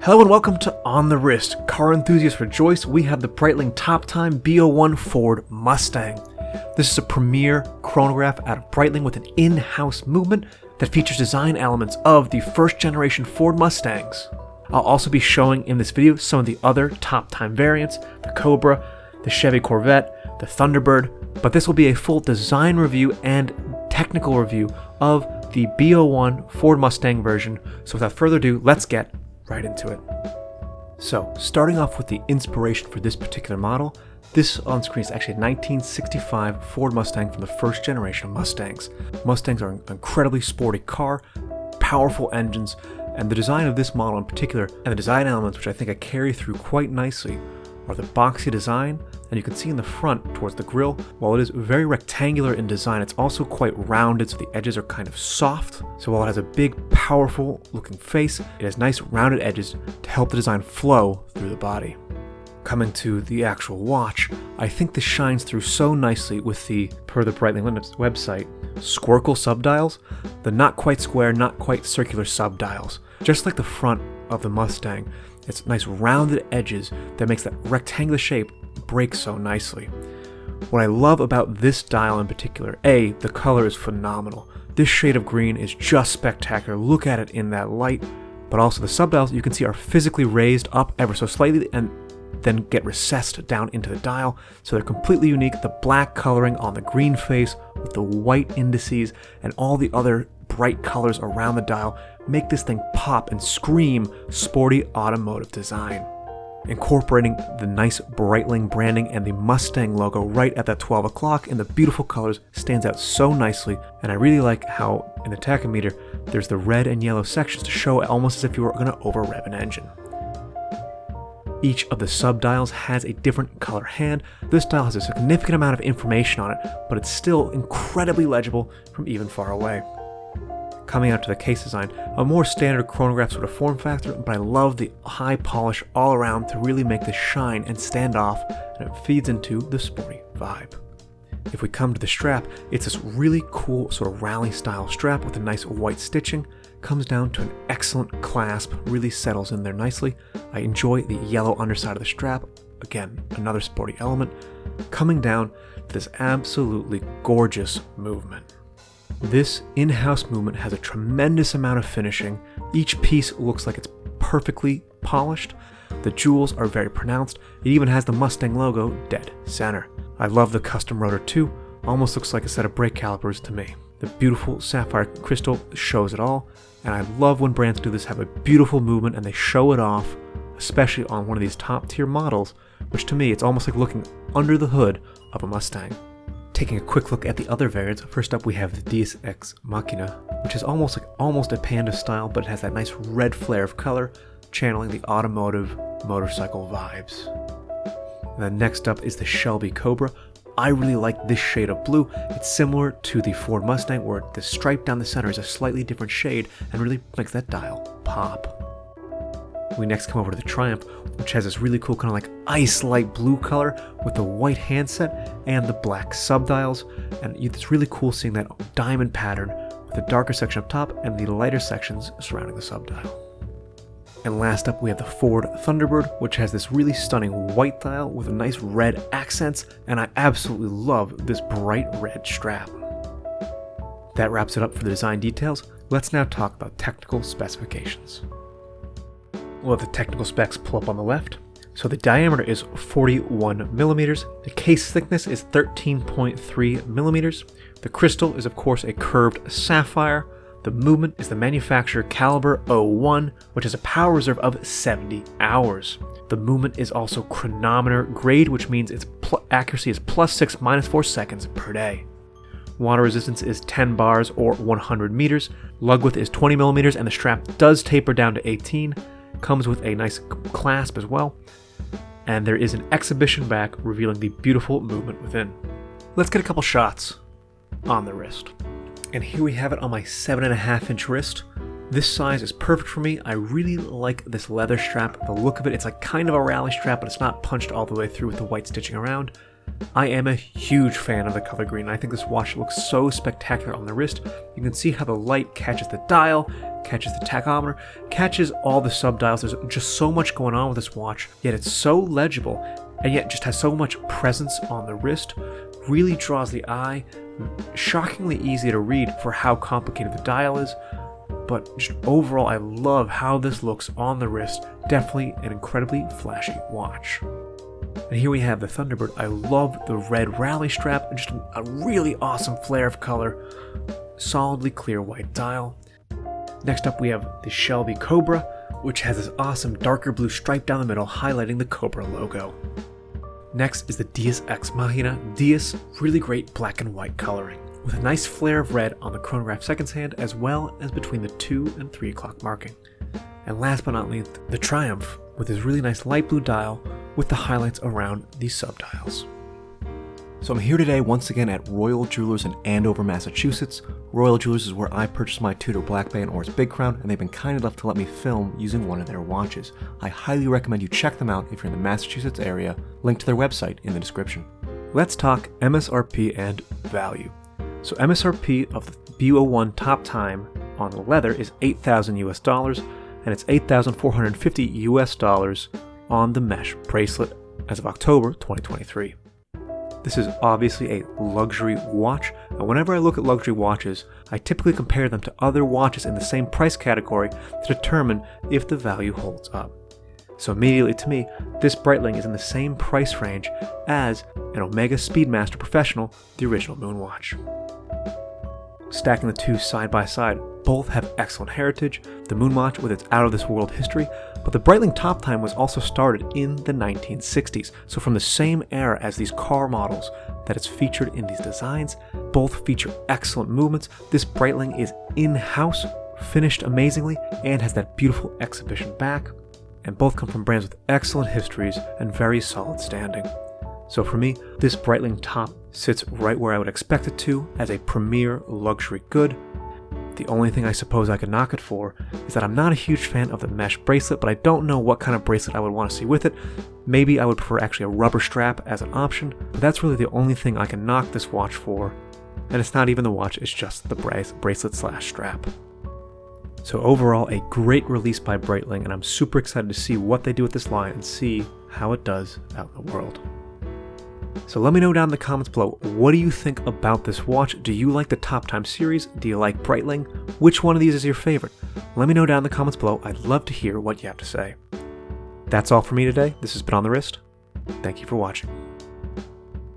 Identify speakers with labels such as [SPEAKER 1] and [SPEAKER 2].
[SPEAKER 1] Hello and welcome to On the Wrist. Car enthusiasts rejoice, we have the Breitling Time B01 Ford Mustang. This is a premier chronograph out of Breitling with an in-house movement that features design elements of the first generation Ford Mustangs. I'll also be showing in this video some of the other top time variants, the Cobra, the Chevy Corvette, the Thunderbird, but this will be a full design review and technical review of the B01 Ford Mustang version. So without further ado, let's get right into it. So, starting off with the inspiration for this particular model, this on screen is actually a 1965 Ford Mustang from the first generation of Mustangs. Mustangs are an incredibly sporty car, powerful engines, and the design of this model in particular, and the design elements which I think I carry through quite nicely, are the boxy design, and you can see in the front towards the grille, while it is very rectangular in design, it's also quite rounded, so the edges are kind of soft. So while it has a big, powerful looking face, it has nice rounded edges to help the design flow through the body. Coming to the actual watch, I think this shines through so nicely with the, per the Breitling website, squircle subdials, the not quite square, not quite circular subdials. Just like the front of the Mustang, it's nice rounded edges that makes that rectangular shape break so nicely. What I love about this dial in particular, A, the color is phenomenal. This shade of green is just spectacular. Look at it in that light. But also the subdials you can see are physically raised up ever so slightly and then get recessed down into the dial. So they're completely unique. The black coloring on the green face with the white indices and all the other bright colors around the dial make this thing pop and scream sporty automotive design. Incorporating the nice Breitling branding and the Mustang logo right at that 12 o'clock in the beautiful colors stands out so nicely, and I really like how in the tachometer there's the red and yellow sections to show almost as if you were going to over-rev an engine. Each of the subdials has a different color hand. This dial has a significant amount of information on it, but it's still incredibly legible from even far away. Coming out to the case design, a more standard chronograph sort of form factor, but I love the high polish all around to really make this shine and stand off, and it feeds into the sporty vibe. If we come to the strap, it's this really cool sort of rally style strap with a nice white stitching, comes down to an excellent clasp, really settles in there nicely. I enjoy the yellow underside of the strap, again, another sporty element, coming down to this absolutely gorgeous movement. This in-house movement has a tremendous amount of finishing. Each piece looks like it's perfectly polished. The jewels are very pronounced. It even has the Mustang logo dead center. I love the custom rotor too. Almost looks like a set of brake calipers to me. The beautiful sapphire crystal shows it all, and I love when brands do this, have a beautiful movement and they show it off, especially on one of these top tier models, which to me it's almost like looking under the hood of a Mustang. Taking a quick look at the other variants, first up we have the Deus Ex Machina, which is almost a Panda style, but it has that nice red flare of color, channeling the automotive motorcycle vibes. And then next up is the Shelby Cobra. I really like this shade of blue. It's similar to the Ford Mustang, where the stripe down the center is a slightly different shade and really makes that dial pop. We next come over to the Triumph, which has this really cool kind of like ice light blue color with the white handset and the black subdials, and it's really cool seeing that diamond pattern with the darker section up top and the lighter sections surrounding the subdial. And last up we have the Ford Thunderbird, which has this really stunning white dial with a nice red accents, and I absolutely love this bright red strap. That wraps it up for the design details. Let's now talk about technical specifications. We'll have the technical specs pull up on the left. So the diameter is 41 millimeters. The case thickness is 13.3 millimeters. The crystal is of course a curved sapphire. The movement is the manufacturer caliber 01, which has a power reserve of 70 hours. The movement is also chronometer grade, which means its accuracy is +6 -4 seconds per day. Water resistance is 10 bars or 100 meters. Lug width is 20 millimeters, and the strap does taper down to 18. Comes with a nice clasp as well, and there is an exhibition back revealing the beautiful movement within. Let's get a couple shots on the wrist. And here we have it on my 7.5-inch wrist. This size is perfect for me. I really like this leather strap, the look of it. It's like kind of a rally strap, but it's not punched all the way through with the white stitching around. I am a huge fan of the color green. I think this watch looks so spectacular on the wrist. You can see how the light catches the dial, catches the tachometer, catches all the sub-dials. There's just so much going on with this watch, yet it's so legible, and yet just has so much presence on the wrist. Really draws the eye. Shockingly easy to read for how complicated the dial is, but just overall I love how this looks on the wrist. Definitely an incredibly flashy watch. And here we have the Thunderbird. I love the red rally strap, just a really awesome flare of color. Solidly clear white dial. Next up we have the Shelby Cobra, which has this awesome darker blue stripe down the middle highlighting the Cobra logo. Next is the Deus Ex Machina. Deus, really great black and white coloring, with a nice flare of red on the chronograph seconds hand as well as between the 2 and 3 o'clock marking. And last but not least, the Triumph, with his really nice light blue dial with the highlights around these sub-dials. So I'm here today once again at Royal Jewelers in Andover, Massachusetts. Royal Jewelers is where I purchased my Tudor Black Bay and Oris Big Crown, and they've been kind enough to let me film using one of their watches. I highly recommend you check them out if you're in the Massachusetts area. Link to their website in the description. Let's talk MSRP and value. So MSRP of the B01 Top Time on the leather is $8,000 US, and it's $8,450 US on the mesh bracelet as of October 2023. This is obviously a luxury watch, and whenever I look at luxury watches, I typically compare them to other watches in the same price category to determine if the value holds up. So immediately to me, this Breitling is in the same price range as an Omega Speedmaster Professional, the original moon watch. Stacking the two side by side, both have excellent heritage, the moon watch with its out-of-this-world history, but the Breitling Top Time was also started in the 1960s, so from the same era as these car models that it's featured in these designs. Both feature excellent movements. This Breitling is in-house, finished amazingly, and has that beautiful exhibition back, and both come from brands with excellent histories and very solid standing. So for me, this Breitling Top sits right where I would expect it to as a premier luxury good. The only thing I suppose I could knock it for is that I'm not a huge fan of the mesh bracelet, but I don't know what kind of bracelet I would want to see with it. Maybe I would prefer actually a rubber strap as an option, but that's really the only thing I can knock this watch for. And it's not even the watch, it's just the bracelet/strap. So overall, a great release by Breitling, and I'm super excited to see what they do with this line and see how it does out in the world. So let me know down in the comments below, what do you think about this watch? Do you like the Top Time series? Do you like Breitling? Which one of these is your favorite? Let me know down in the comments below. I'd love to hear what you have to say. That's all for me today. This has been On The Wrist. Thank you for watching.